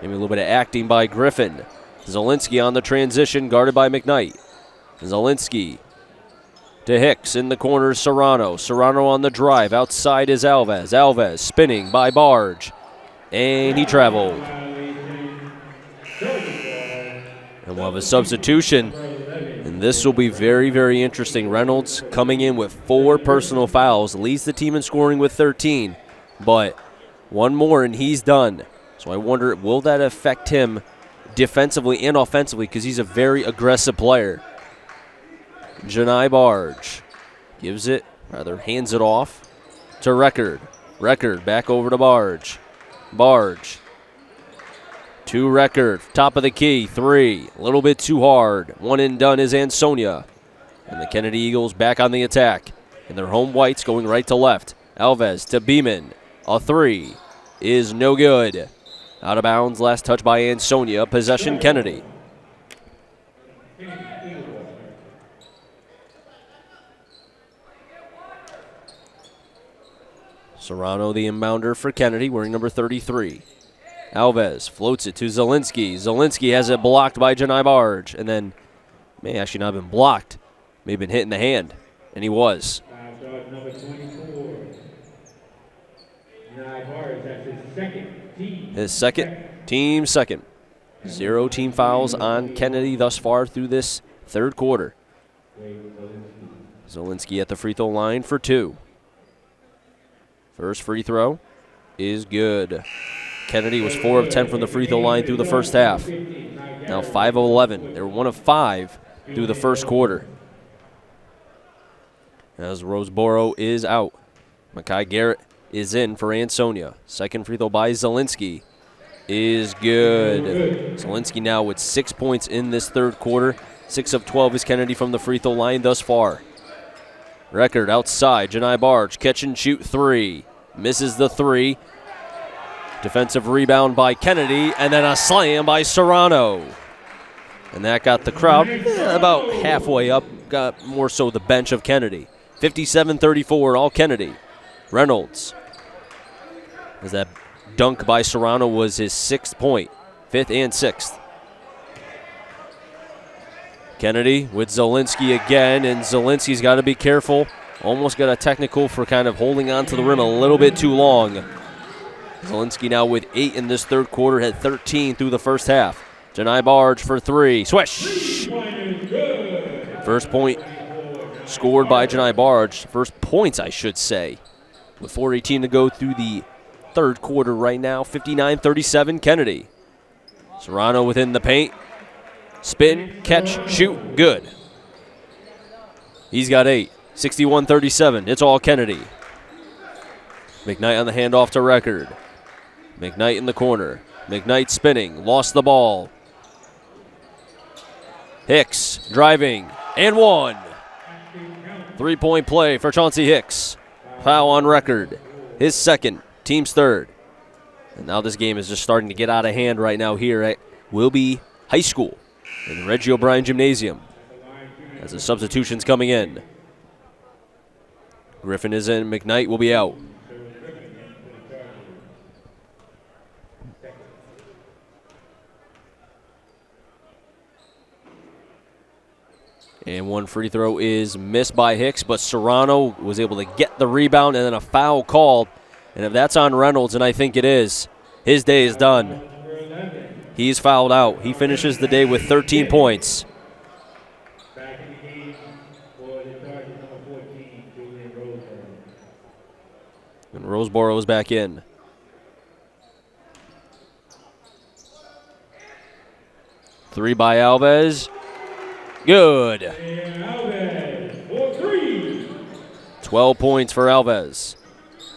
Maybe a little bit of acting by Griffin. Zielinski on the transition, guarded by McKnight. Zielinski to Hicks in the corner, Serrano. Serrano on the drive. Outside is Alves. Alves spinning by Barge. And he traveled. And we'll have a substitution. And this will be very, very interesting. Reynolds coming in with 4 personal fouls. Leads the team in scoring with 13. But one more and he's done. So I wonder, will that affect him defensively and offensively, because he's a very aggressive player. Janai Barge gives it, rather hands it off to Record. Record back over to Barge. Barge to Record, top of the key, 3, a little bit too hard. One and done is Ansonia. And the Kennedy Eagles back on the attack. And their home whites going right to left. Alves to Beeman, a 3 is no good. Out of bounds, last touch by Ansonia. Possession, Kennedy. Serrano, the inbounder for Kennedy, wearing number 33. Alves floats it to Zielinski. Zielinski has it blocked by Janai Barge. And then, may actually not have been blocked. May have been hit in the hand. And he was. Number 24. Janai Barge, that's his second. His second, team second. 0 team fouls on Kennedy thus far through this third quarter. Zielinski at the free throw line for 2. First free throw is good. Kennedy was 4 of 10 from the free throw line through the first half. Now 5 of 11. They were 1 of 5 through the first quarter. As Roseboro is out. Makai Garrett is in for Ansonia. Second free throw by Zielinski is good. Zielinski now with 6 points in this third quarter. 6 of 12 is Kennedy from the free throw line thus far. Record outside, Janai Barge, catch and shoot 3. Misses the 3. Defensive rebound by Kennedy, and then a slam by Serrano. And that got the crowd about halfway up, got more so the bench of Kennedy. 57-34, all Kennedy. Reynolds, as that dunk by Serrano was his 6th point, 5th and 6th. Kennedy with Zielinski again, and Zielinski's got to be careful. Almost got a technical for kind of holding on to the rim a little bit too long. Zielinski now with 8 in this third quarter, had 13 through the first half. Janai Barge for 3, swish! First point scored by Janai Barge, first points I should say. With 4:18 to go through the third quarter right now, 59-37 Kennedy. Serrano within the paint. Spin, catch, shoot, good. He's got 8. 61-37, it's all Kennedy. McKnight on the handoff to Record. McKnight in the corner. McKnight spinning, lost the ball. Hicks driving, and 1. 3-point play for Chauncey Hicks. Foul on Record. His second, team's 3rd. And now this game is just starting to get out of hand right now here at Wilby High School in Reggie O'Brien Gymnasium as the substitutions coming in. Griffin is in, McKnight will be out. And one free throw is missed by Hicks, but Serrano was able to get the rebound and then a foul called. And if that's on Reynolds, and I think it is, his day is done. He's fouled out. He finishes the day with 13 points. Back in the game for the Chargers, number 14, Julian Roseboro. And Roseboro is back in. Three by Alves. Good. And Alves for 3. 12 points for Alves.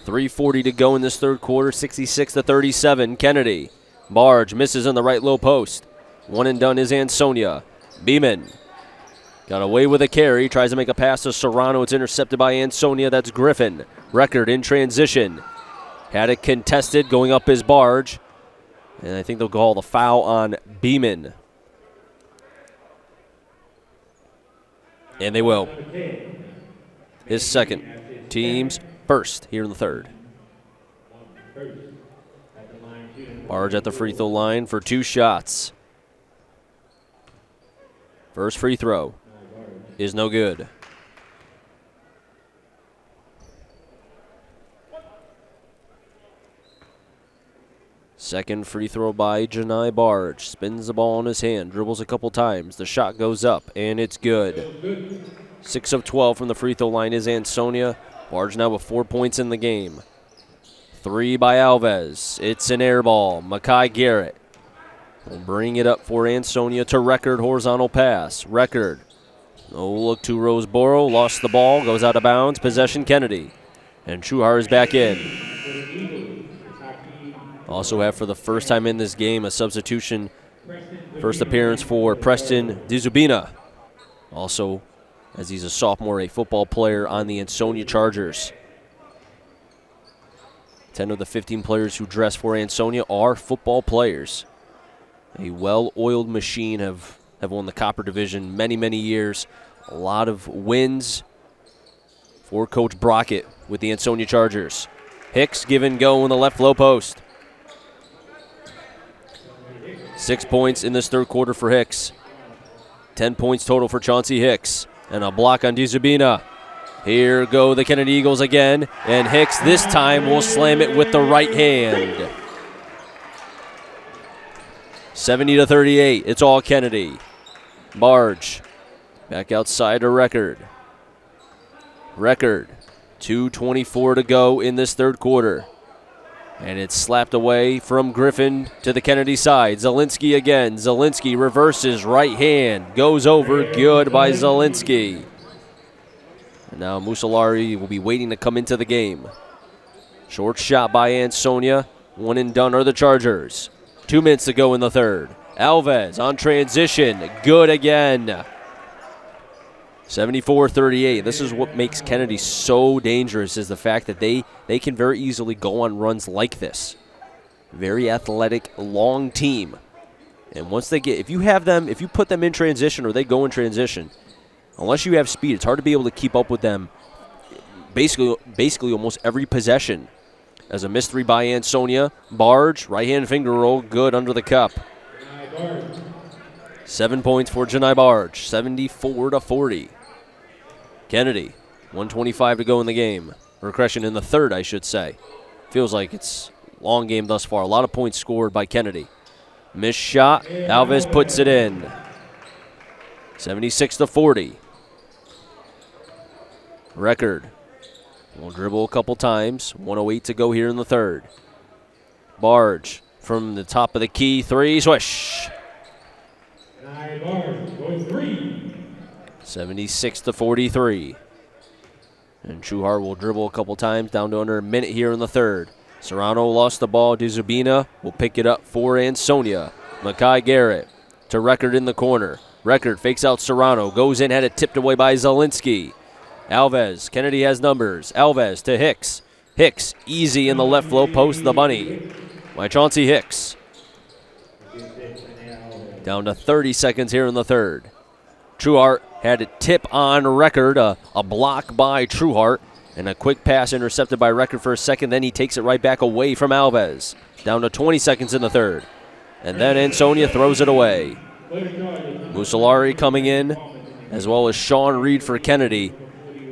3:40 to go in this third quarter, 66-37. Kennedy. Barge misses on the right low post. One and done is Ansonia. Beeman got away with a carry, tries to make a pass to Serrano. It's intercepted by Ansonia. That's Griffin. Record in transition. Had it contested going up his Barge. And I think they'll call the foul on Beeman. And they will. His second. Team's first here in the third. Barge at the free throw line for 2 shots. First free throw is no good. Second free throw by Janai Barge. Spins the ball in his hand, dribbles a couple times. The shot goes up, and it's good. 6 of 12 from the free throw line is Ansonia. Barge now with 4 points in the game. 3 by Alves. It's an air ball. Makai Garrett will bring it up for Ansonia to Record. Horizontal pass. Record. No look to Roseboro. Lost the ball. Goes out of bounds. Possession Kennedy. And Truhar is back in. Also have for the first time in this game a substitution. First appearance for Preston Dizubina. Also, as he's a sophomore, a football player on the Ansonia Chargers. 10 of the 15 players who dress for Ansonia are football players. A well-oiled machine, have won the Copper Division many, many years. A lot of wins for Coach Brockett with the Ansonia Chargers. Hicks give and go in the left low post. 6 points in this third quarter for Hicks. 10 points total for Chauncey Hicks. And a block on Dizubina. Here go the Kennedy Eagles again. And Hicks this time will slam it with the right hand. 70-38. It's all Kennedy. Barge. Back outside to Record. Record. 2:24 to go in this third quarter. And it's slapped away from Griffin to the Kennedy side. Zielinski again. Zielinski reverses right hand. Goes over. Good by Zielinski. And now Musalari will be waiting to come into the game. Short shot by Ansonia. One and done are the Chargers. 2 minutes to go in the third. Alves on transition. Good again. 74-38. This is what makes Kennedy so dangerous, is the fact that they can very easily go on runs like this. Very athletic, long team. And once they get, if you put them in transition or they go in transition, unless you have speed, it's hard to be able to keep up with them basically almost every possession. As a missed three by Ansonia. Barge, right-hand finger roll, good under the cup. 7 points for Janai Barge, 74-40. Kennedy, 1:25 to go in the game. Regression in the third, I should say. Feels like it's a long game thus far. A lot of points scored by Kennedy. Missed shot, Alves puts it in. 76-40. Record will dribble a couple times. 1:08 to go here in the third. Barge from the top of the key, three, swish. 76-43. And Truhar will dribble a couple times, down to under a minute here in the third. Serrano lost the ball. Dizubina will pick it up for Ansonia. Makai Garrett to Record in the corner. Record fakes out Serrano, goes in, had it tipped away by Zielinski. Alves, Kennedy has numbers. Alves to Hicks. Hicks, easy in the left low post, the bunny by Chauncey Hicks. Down to 30 seconds here in the third. Truhart had a tip on Record, a block by Truhart, and a quick pass intercepted by Record for a second. Then he takes it right back away from Alves. Down to 20 seconds in the third. And then Ansonia throws it away. Musalari coming in, as well as Sean Reed for Kennedy,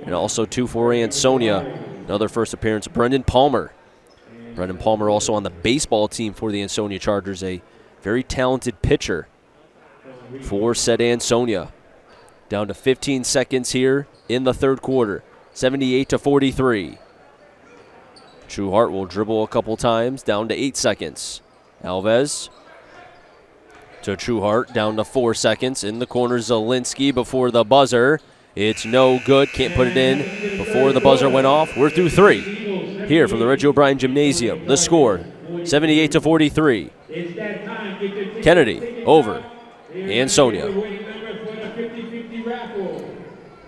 and also two for Ansonia. Another first appearance of Brendan Palmer. Brendan Palmer also on the baseball team for the Ansonia Chargers, a very talented pitcher for said Ansonia. Down to 15 seconds here in the third quarter. 78-43. Trueheart will dribble a couple times, down to 8 seconds. Alves to Trueheart, down to 4 seconds. In the corner, Zielinski before the buzzer. It's no good, can't put it in before the buzzer went off. We're through 3 here from the Reggie O'Brien Gymnasium. The score, 78-43. Kennedy over Ansonia.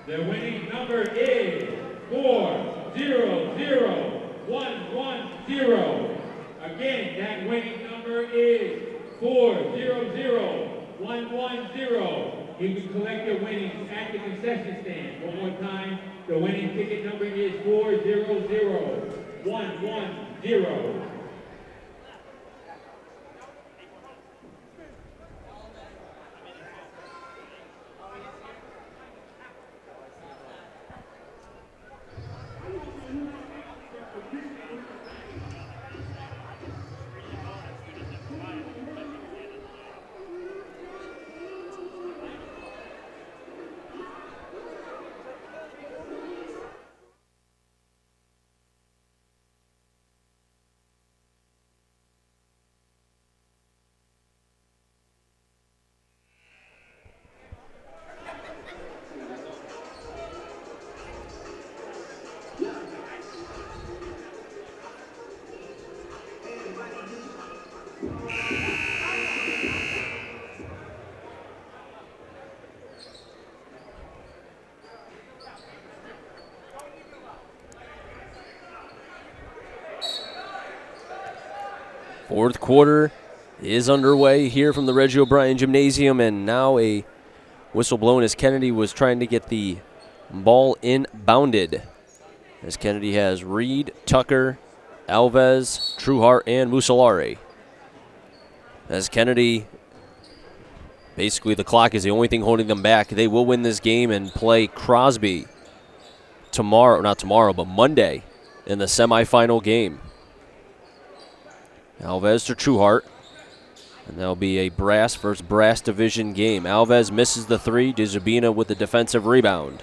The winning number is 400110. Again, that winning number is 400110. You can collect your winnings at the concession stand. One more time, the winning ticket number is 400110. Fourth quarter is underway here from the Reggie O'Brien Gymnasium, and now a whistle blown as Kennedy was trying to get the ball inbounded. As Kennedy has Reed, Tucker, Alves, Trueheart, and Mussolari. As Kennedy, basically the clock is the only thing holding them back. They will win this game and play Crosby tomorrow, not tomorrow, but Monday in the semifinal game. Alves to Trueheart. And that'll be a brass versus brass division game. Alves misses the 3. DeZubina with the defensive rebound.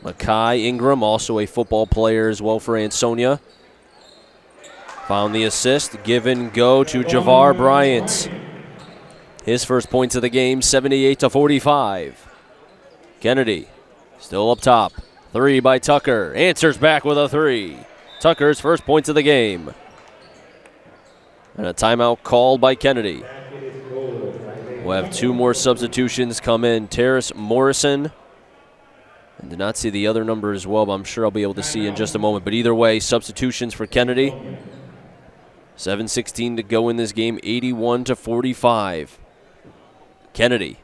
Mackay Ingram, also a football player as well for Ansonia. Found the assist. Give and go to Javar Bryant. His first points of the game, 78-45. Kennedy still up top. 3 by Tucker. Answers back with a 3. Tucker's first points of the game. And a timeout called by Kennedy. We'll have 2 more substitutions come in. Terrace Morrison. I did not see the other number as well, but I'm sure I'll be able to see in just a moment. But either way, substitutions for Kennedy. 7:16 to go in this game, 81-45. Kennedy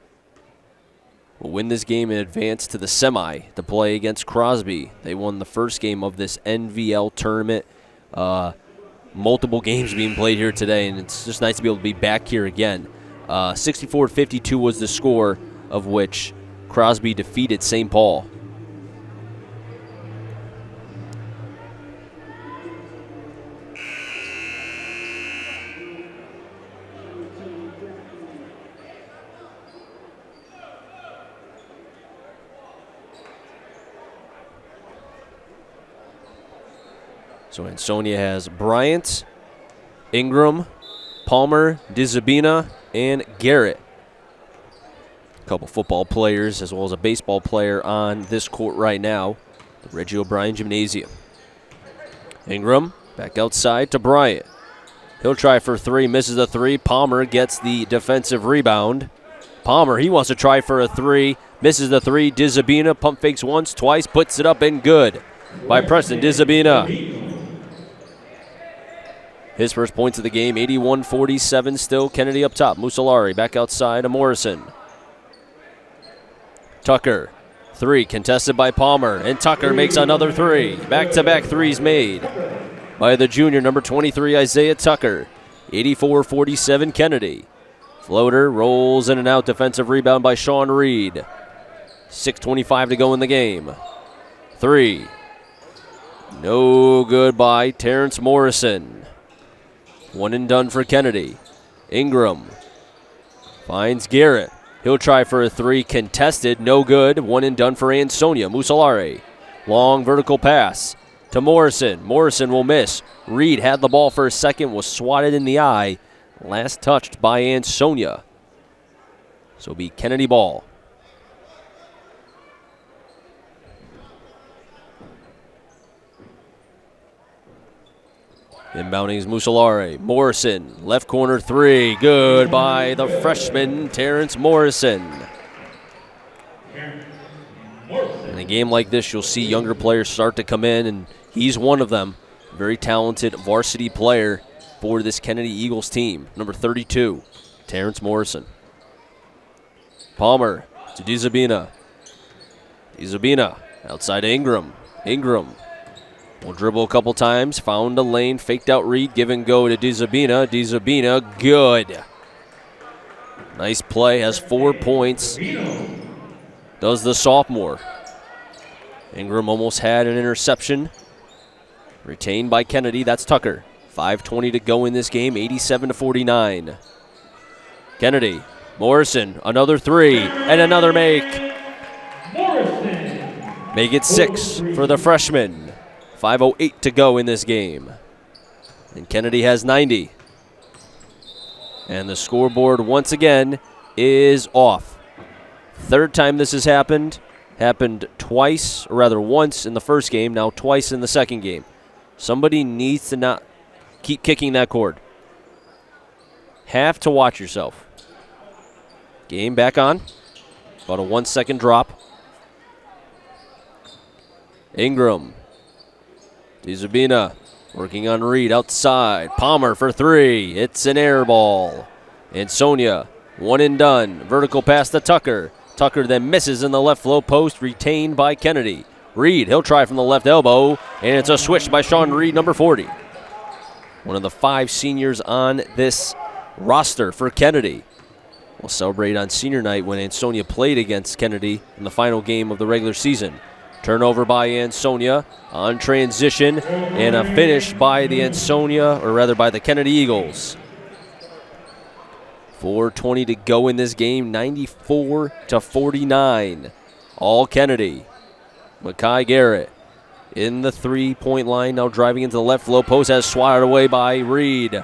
will win this game and advance to the semi to play against Crosby. They won the first game of this NVL tournament. Multiple games being played here today, and it's just nice to be able to be back here again. 64-52 was the score, of which Crosby defeated St. Paul. So Ansonia has Bryant, Ingram, Palmer, DeZubina, and Garrett. A couple football players as well as a baseball player on this court right now, the Reggie O'Brien Gymnasium. Ingram back outside to Bryant. He'll try for 3, misses the 3. Palmer gets the defensive rebound. Palmer, he wants to try for a 3, misses the 3. DeZubina pump fakes once, twice, puts it up and good by Preston DeZubina. His first points of the game, 81-47 still. Kennedy up top. Mussolari back outside to Morrison. Tucker, 3, contested by Palmer. And Tucker makes another 3. Back-to-back 3s made by the junior, number 23, Isaiah Tucker. 84-47 Kennedy. Floater rolls in and out. Defensive rebound by Sean Reed. 6:25 to go in the game. 3. No good by Terrence Morrison. 1 and done for Kennedy. Ingram finds Garrett. He'll try for a three, contested, no good. One and done for Ansonia. Musolari, long vertical pass to Morrison. Morrison will miss. Reed had the ball for a second, was swatted in the eye. Last touched by Ansonia. So it'll be Kennedy ball. Inbounding is Musolari. Morrison, left corner three. Good by the freshman, Terrence Morrison. In a game like this, you'll see younger players start to come in, and he's one of them. Very talented varsity player for this Kennedy Eagles team. Number 32, Terrence Morrison. Palmer to DiZabina. DiZabina outside Ingram. Ingram will dribble a couple times, found a lane, faked out Reed, give and go to DiZabina. DiZabina, good. Nice play, has 4 points. Does the sophomore. Ingram almost had an interception. Retained by Kennedy, that's Tucker. 5:20 to go in this game, 87-49. Kennedy, Morrison, another three, and another make. Make it 6 for the freshman. 5:08 to go in this game. And Kennedy has 90. And the scoreboard once again is off. Third time this has happened. Happened twice, or rather once in the first game, now twice in the second game. Somebody needs to not keep kicking that cord. Have to watch yourself. Game back on. About a 1 second drop. Ingram. DiZabina working on Reed outside. Palmer for three. It's an air ball. Ansonia, one and done. Vertical pass to Tucker. Tucker then misses in the left low post, retained by Kennedy. Reed, he'll try from the left elbow, and it's a switch by Sean Reed, number 40. One of the 5 seniors on this roster for Kennedy. We'll celebrate on senior night when Ansonia played against Kennedy in the final game of the regular season. Turnover by Ansonia on transition, and a finish by the Ansonia, or rather by the Kennedy Eagles. 4:20 to go in this game, 94-49. All Kennedy. Makai Garrett in the three-point line, now driving into the left low post, has swatted away by Reed.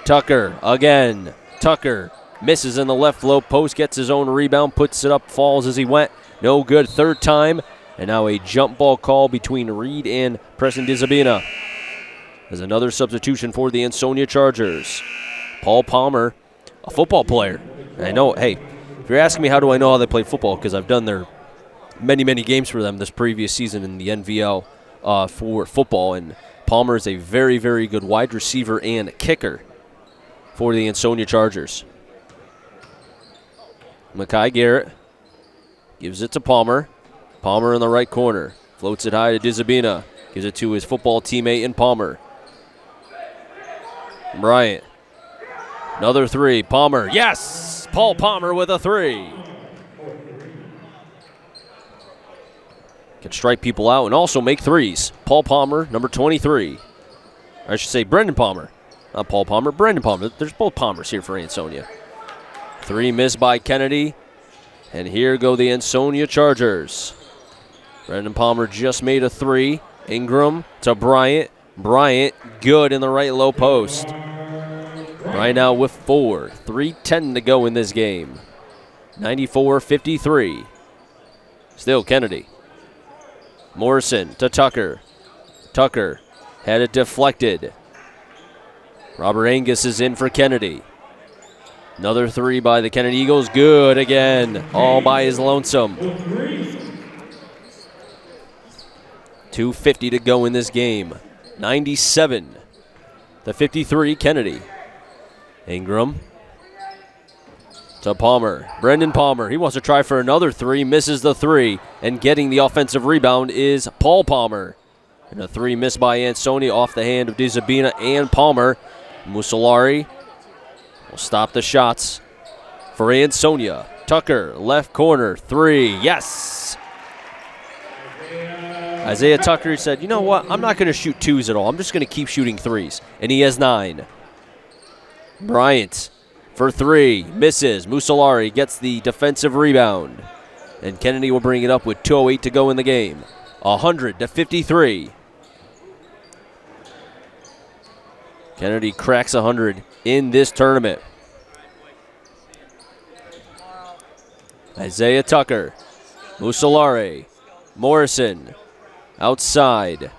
Tucker again. Tucker misses in the left low post, gets his own rebound, puts it up, falls as he went. No good, third time. And now a jump ball call between Reed and Preston DiZabina. There's another substitution for the Ansonia Chargers. Paul Palmer, a football player. And I know, hey, if you're asking me how do I know how they play football, because I've done their many, many games for them this previous season in the NVL for football. And Palmer is a very, very good wide receiver and kicker for the Ansonia Chargers. Makai Garrett gives it to Palmer. Palmer in the right corner. Floats it high to DiZabina. Gives it to his football teammate in Palmer. Bryant. Another three. Palmer. Yes! Paul Palmer with a three. Can strike people out and also make threes. Paul Palmer, number 23. I should say Brendan Palmer. Not Paul Palmer, Brendan Palmer. There's both Palmers here for Ansonia. Three missed by Kennedy. And here go the Ansonia Chargers. Brendan Palmer just made a three. Ingram to Bryant. Bryant, good in the right low post. Right now with 4. 3:10 to go in this game. 94-53. Still Kennedy. Morrison to Tucker. Tucker had it deflected. Robert Angus is in for Kennedy. Another three by the Kennedy Eagles. Good again. All by his lonesome. 2:50 to go in this game. 97-53 Kennedy. Ingram to Palmer. Brendan Palmer. He wants to try for another three. Misses the three. And getting the offensive rebound is Paul Palmer. And a three missed by Ansonia off the hand of DiZabina and Palmer. Musolari will stop the shots for Ansonia. Tucker, left corner, three. Yes! Isaiah Tucker said, you know what? I'm not going to shoot twos at all. I'm just going to keep shooting threes. And he has 9. Bryant for three. Misses. Mussolari gets the defensive rebound. And Kennedy will bring it up with 2:08 to go in the game. 100-53. Kennedy cracks 100 in this tournament. Isaiah Tucker. Mussolari. Morrison. Outside.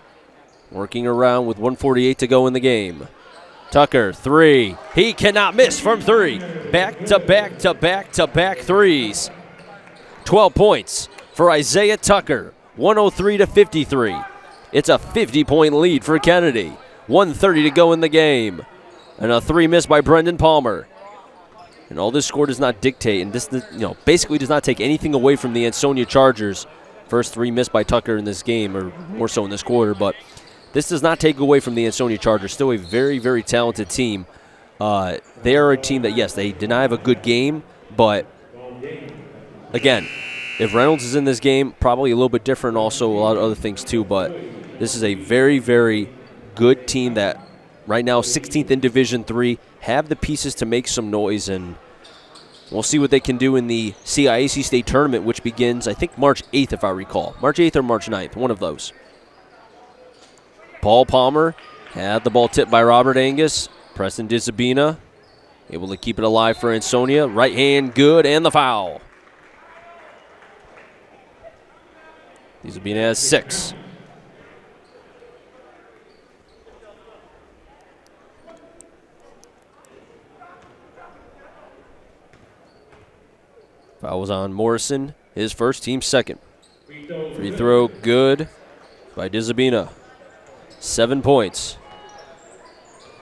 Working around with 1:48 to go in the game. Tucker, three. He cannot miss from three. Back-to-back-to-back-to-back threes. 12 points for Isaiah Tucker. 103-53. It's a 50-point lead for Kennedy. 1:30 to go in the game. And a three missed by Brendan Palmer. And all this score does not dictate, and this basically does not take anything away from the Ansonia Chargers. First three missed by Tucker in this game, or more so in this quarter, but this does not take away from the Ansonia Chargers. Still a very, very talented team. They are a team that, yes, they did not have a good game, but again, if Reynolds is in this game, probably a little bit different, also a lot of other things too, but this is a very, very good team that right now 16th in Division III, have the pieces to make some noise, and we'll see what they can do in the CIAC State Tournament, which begins, I think, March 8th, if I recall. March 8th or March 9th, one of those. Paul Palmer had the ball tipped by Robert Angus. Preston Disabina able to keep it alive for Ansonia. Right hand good, and the foul. Disabina has 6. Foul was on Morrison, his first, team second. Free throw good by Disabina. 7 points.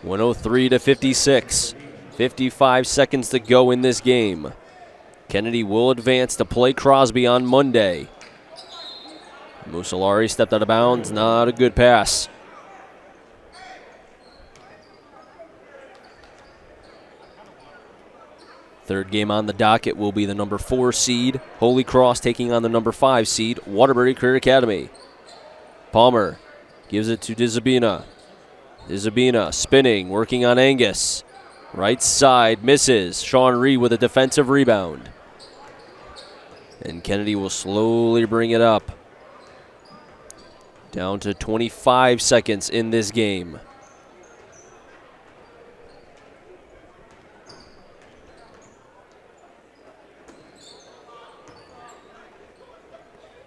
103-56. 55 seconds to go in this game. Kennedy will advance to play Crosby on Monday. Mussolari stepped out of bounds. Not a good pass. Third game on the docket will be the number 4 seed, Holy Cross, taking on the number 5 seed, Waterbury Career Academy. Palmer gives it to Disabina. Disabina spinning, working on Angus. Right side, misses. Sean Reed with a defensive rebound. And Kennedy will slowly bring it up. Down to 25 seconds in this game.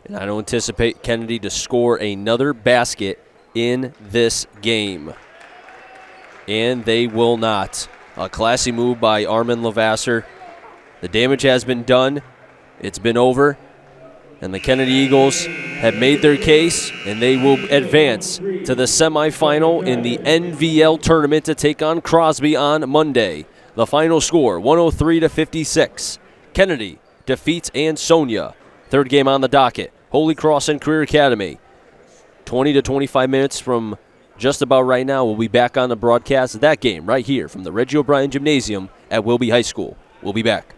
And I don't anticipate Kennedy to score another basket in this game. And they will not. A classy move by Armin Lavasser. The damage has been done. It's been over. And the Kennedy Eagles have made their case, and they will advance to the semifinal in the NVL tournament to take on Crosby on Monday. The final score, 103-56. Kennedy defeats Ansonia. Third game on the docket, Holy Cross and Career Academy. 20 to 25 minutes from just about right now, we'll be back on the broadcast of that game right here from the Reggie O'Brien Gymnasium at Wilby High School. We'll be back.